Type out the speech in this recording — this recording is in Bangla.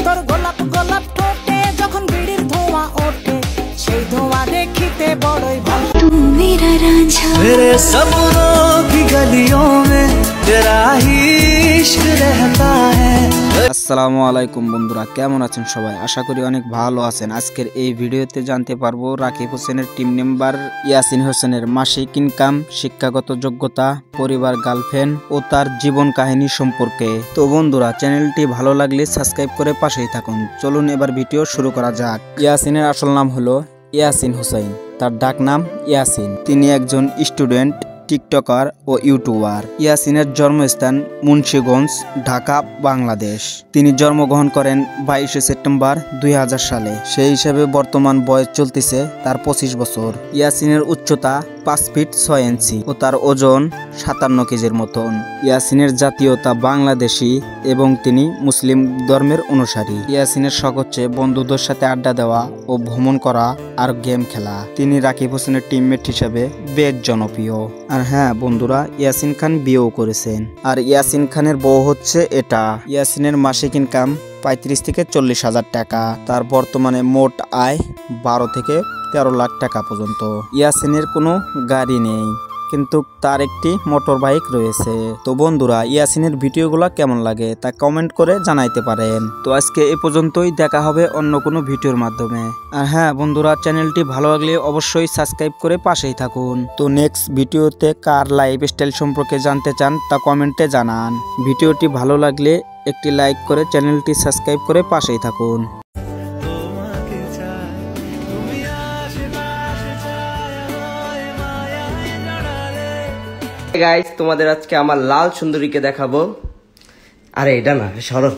তোর গোলাপ গোলাপ ঠোঁটে যখন বিড়ির ধোঁয়া ওঠে সেই ধোঁয়া দেখিতে বড়ই ভালো। तू मेरा रांझा मेरे सपनों की गलियों में तेरा ही इश्क रहता है। আসসালামু আলাইকুম বন্ধুরা, কেমন আছেন সবাই? আশা করি অনেক ভালো আছেন। আজকের এই ভিডিওতে জানতে পারবো রাকিব হোসেনের টিম মেম্বার ইয়াসিন হোসেনের মাসিক ইনকাম, শিক্ষাগত যোগ্যতা, পরিবার, গার্লফ্রেন্ড ও তার জীবন কাহিনী সম্পর্কে। তো বন্ধুরা, চ্যানেলটি ভালো লাগলে সাবস্ক্রাইব করে পাশেই থাকুন। চলুন এবার ভিডিও শুরু করা যাক। ইয়াসিনের আসল নাম হলো ইয়াসিন হোসেন, তার ডাক নাম ইয়াসিন। তিনি একজন স্টুডেন্ট, টিকটকার ও ইউটিউবার। ইয়াসিনের জন্মস্থান মুন্সিগঞ্জ, ঢাকা, বাংলাদেশ। তিনি জন্মগ্রহণ করেন 22শে সেপ্টেম্বর 2000 সালে। সেই হিসাবে বর্তমান বয়স চলতেছে তার 25 বছর। ইয়াসিনের উচ্চতা 5 ফিট 6 ইঞ্চি ও তার ওজন 57 কেজির মতন। ইয়াসিনের জাতীয়তা বাংলাদেশি এবং তিনি মুসলিম ধর্মের অনুসারী। ইয়াসিনের শখ হচ্ছে বন্ধুদের সাথে আড্ডা দেওয়া ও ভ্রমণ করা আর গেম খেলা। তিনি রাকিব হোসেনের টিমমেট হিসেবে বেশ জনপ্রিয়। আর হ্যাঁ বন্ধুরা, ইয়াসিন খান বিয়েও করেছেন। আর ইয়াসিন খানের বউ হচ্ছে এটা। ইয়াসিনের মাসিক ইনকাম 35 থেকে 40 হাজার টাকা। তার বর্তমানে মোট আয় 12 থেকে 13 লাখ টাকা পর্যন্ত। ইয়াসিনের কোনো গাড়ি নেই, কিন্তু তার একটি মোটর বাইক রয়েছে। তো বন্ধুরা, ইয়াসিনের ভিডিওগুলো কেমন লাগে তা কমেন্ট করে জানাইতে পারেন। তো আজকে এ পর্যন্তই, দেখা হবে অন্য কোনো ভিডিওর মাধ্যমে। আর হ্যাঁ বন্ধুরা, চ্যানেলটি ভালো লাগলে অবশ্যই সাবস্ক্রাইব করে পাশেই থাকুন। তো নেক্সট ভিডিওতে কার লাইফস্টাইল সম্পর্কে জানতে চান তা কমেন্টে জানান। ভিডিওটি ভালো লাগলে একটি লাইক করে চ্যানেলটি সাবস্ক্রাইব করে পাশেই থাকুন। গাইস, তোমাদের আজকে আমার লাল সুন্দরীকে দেখাবো। আরে এটা না, সরো।